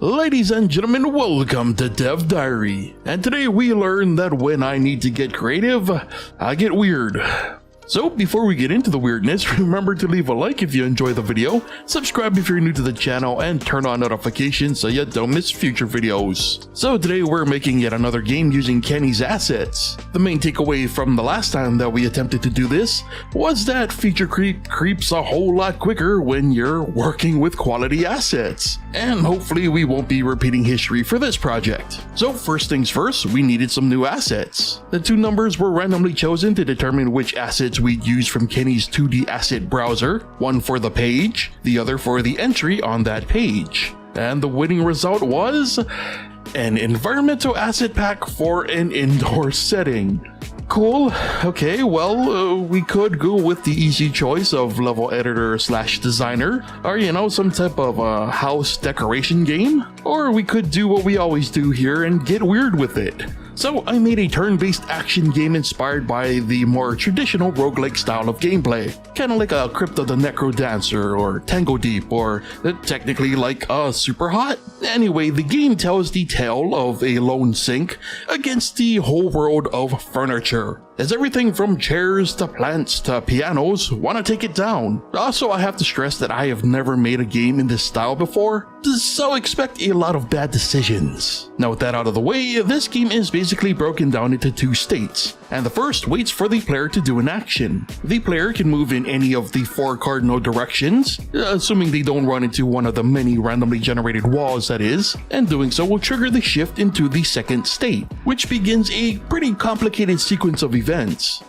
Ladies and gentlemen, welcome to Dev Diary, and today we learn that when I need to get creative, I get weird. So before we get into the weirdness, remember to leave a like if you enjoy the video, subscribe if you're new to the channel, and turn on notifications so you don't miss future videos. So today we're making yet another game using Kenny's assets. The main takeaway from the last time that we attempted to do this was that feature creep creeps a whole lot quicker when you're working with quality assets. And hopefully we won't be repeating history for this project. So first things first, we needed some new assets. The two numbers were randomly chosen to determine which assets we'd use from Kenny's 2D asset browser, one for the page, the other for the entry on that page. And the winning result was an environmental asset pack for an indoor setting. Cool. Okay, well, we could go with the easy choice of level editor / designer, or some type of house decoration game. Or we could do what we always do here and get weird with it. So I made a turn-based action game inspired by the more traditional roguelike style of gameplay. Kinda like a Crypt of the Necro Dancer or Tango Deep, or technically like a Super Hot. Anyway, the game tells the tale of a lone sink against the whole world of furniture. As everything from chairs to plants to pianos wanna take it down. Also, I have to stress that I have never made a game in this style before, so expect a lot of bad decisions. Now with that out of the way, this game is basically broken down into two states, and the first waits for the player to do an action. The player can move in any of the 4 cardinal directions, assuming they don't run into one of the many randomly generated walls that is, and doing so will trigger the shift into the second state, which begins a pretty complicated sequence of events.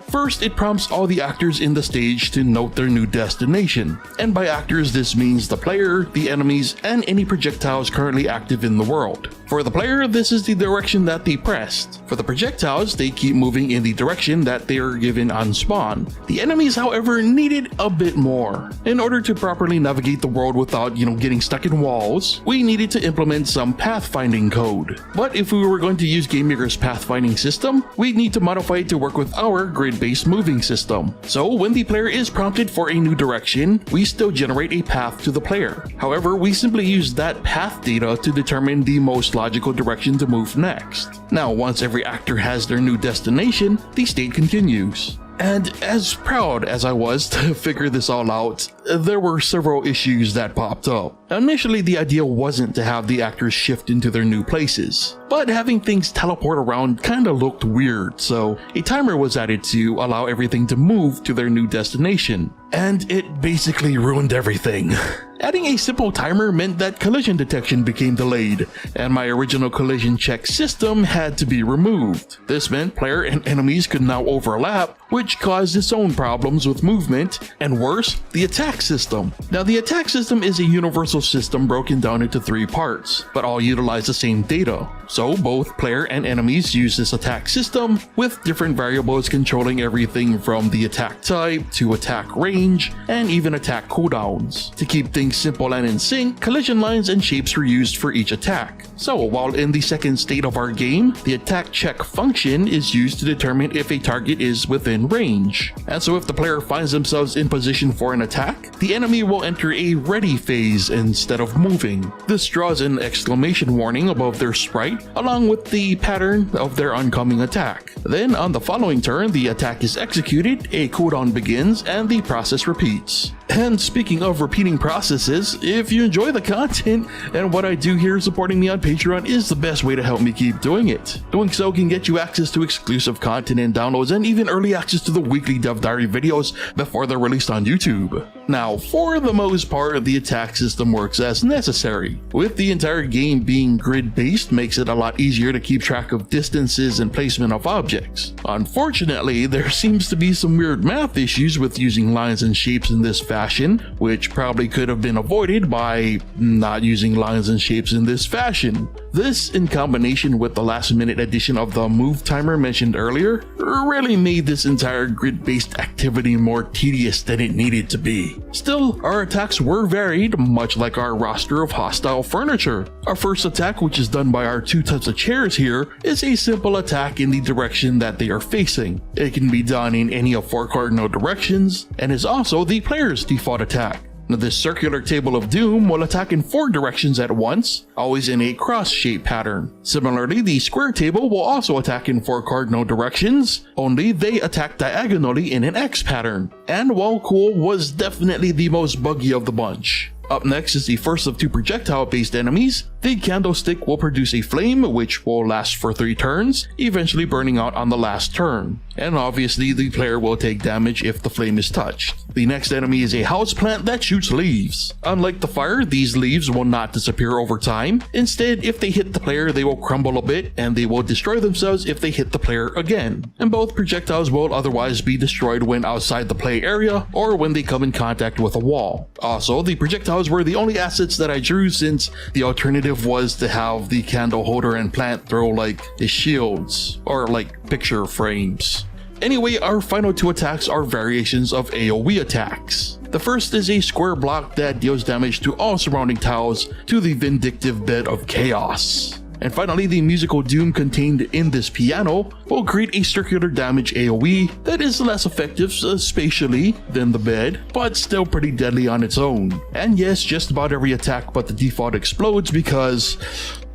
First, it prompts all the actors in the stage to note their new destination, and by actors this means the player, the enemies, and any projectiles currently active in the world. For the player, this is the direction that they pressed. For the projectiles, they keep moving in the direction that they are given on spawn. The enemies, however, needed a bit more. In order to properly navigate the world without, getting stuck in walls, we needed to implement some pathfinding code. But if we were going to use gamemaker's pathfinding system, we'd need to modify it to work with our grid-based moving system. So when the player is prompted for a new direction, we still generate a path to the player. However, we simply use that path data to determine the most logical direction to move next. Now, once every actor has their new destination, the state continues. And as proud as I was to figure this all out, there were several issues that popped up. Initially, the idea wasn't to have the actors shift into their new places, but having things teleport around kinda looked weird, so a timer was added to allow everything to move to their new destination. And it basically ruined everything. Adding a simple timer meant that collision detection became delayed, and my original collision check system had to be removed. This meant player and enemies could now overlap, which caused its own problems with movement, and worse, the attack system. Now the attack system is a universal system broken down into 3 parts, but all utilize the same data. So both player and enemies use this attack system, with different variables controlling everything from the attack type to attack range, and even attack cooldowns. To keep things simple and in sync, collision lines and shapes were used for each attack. So while in the second state of our game, the attack check function is used to determine if a target is within range. And so if the player finds themselves in position for an attack, the enemy will enter a ready phase instead of moving. This draws an exclamation warning above their sprite, along with the pattern of their oncoming attack. Then on the following turn, the attack is executed, a cooldown begins, and the process repeats. And speaking of repeating processes, if you enjoy the content and what I do here, supporting me on Patreon is the best way to help me keep doing it. Doing so can get you access to exclusive content and downloads, and even early access to the weekly Dev Diary videos before they're released on YouTube. Now, for the most part, the attack system works as necessary. With the entire game being grid-based makes it a lot easier to keep track of distances and placement of objects. Unfortunately, there seems to be some weird math issues with using lines and shapes in this fashion, which probably could have been avoided by not using lines and shapes in this fashion. This, in combination with the last-minute addition of the move timer mentioned earlier, really made this entire grid-based activity more tedious than it needed to be. Still, our attacks were varied, much like our roster of hostile furniture. Our first attack, which is done by our 2 types of chairs here, is a simple attack in the direction that they are facing. It can be done in any of 4 cardinal directions, and is also the player's default attack. Now, this circular table of doom will attack in 4 directions at once, always in a cross-shaped pattern. Similarly, the square table will also attack in 4 cardinal directions, only they attack diagonally in an X pattern. And while cool, was definitely the most buggy of the bunch. Up next is the first of 2 projectile-based enemies. The candlestick will produce a flame which will last for 3 turns, eventually burning out on the last turn. And obviously the player will take damage if the flame is touched. The next enemy is a houseplant that shoots leaves. Unlike the fire, these leaves will not disappear over time. Instead, if they hit the player, they will crumble a bit and they will destroy themselves if they hit the player again. And both projectiles will otherwise be destroyed when outside the play area or when they come in contact with a wall. Also, the projectiles were the only assets that I drew, since the alternative was to have the candle holder and plant throw like the shields or like picture frames. Anyway, our final 2 attacks are variations of AoE attacks. The first is a square block that deals damage to all surrounding tiles to the vindictive bed of chaos. And finally, the musical doom contained in this piano will create a circular damage AoE that is less effective spatially than the bed, but still pretty deadly on its own. And yes, just about every attack but the default explodes because,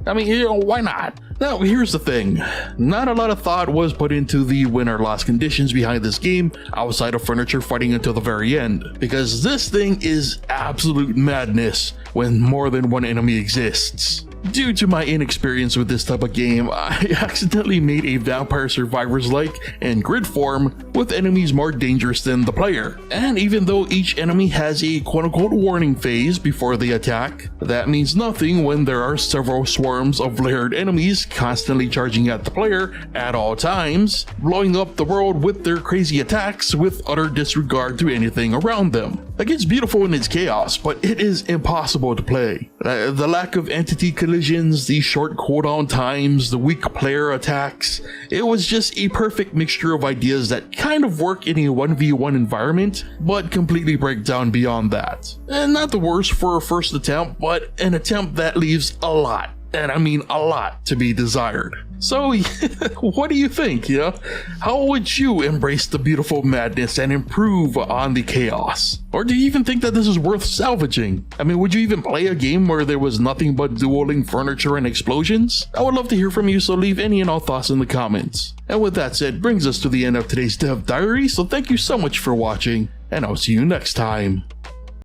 I mean, you know, why not? Now, here's the thing. Not a lot of thought was put into the win or loss conditions behind this game outside of furniture fighting until the very end, because this thing is absolute madness when more than one enemy exists. Due to my inexperience with this type of game, I accidentally made a Vampire Survivors-like in grid form with enemies more dangerous than the player. And even though each enemy has a quote-unquote warning phase before they attack, that means nothing when there are several swarms of layered enemies constantly charging at the player at all times, blowing up the world with their crazy attacks with utter disregard to anything around them. Like, it's beautiful in its chaos, but it is impossible to play. The lack of entity collisions, the short cooldown times, the weak player attacks, it was just a perfect mixture of ideas that kind of work in a 1v1 environment, but completely break down beyond that. And not the worst for a first attempt, but an attempt that leaves a lot, and I mean a lot, to be desired. So, what do you think, yeah? How would you embrace the beautiful madness and improve on the chaos? Or do you even think that this is worth salvaging? I mean, would you even play a game where there was nothing but dueling furniture and explosions? I would love to hear from you, so leave any and all thoughts in the comments. And with that said, brings us to the end of today's Dev Diary, so thank you so much for watching, and I'll see you next time.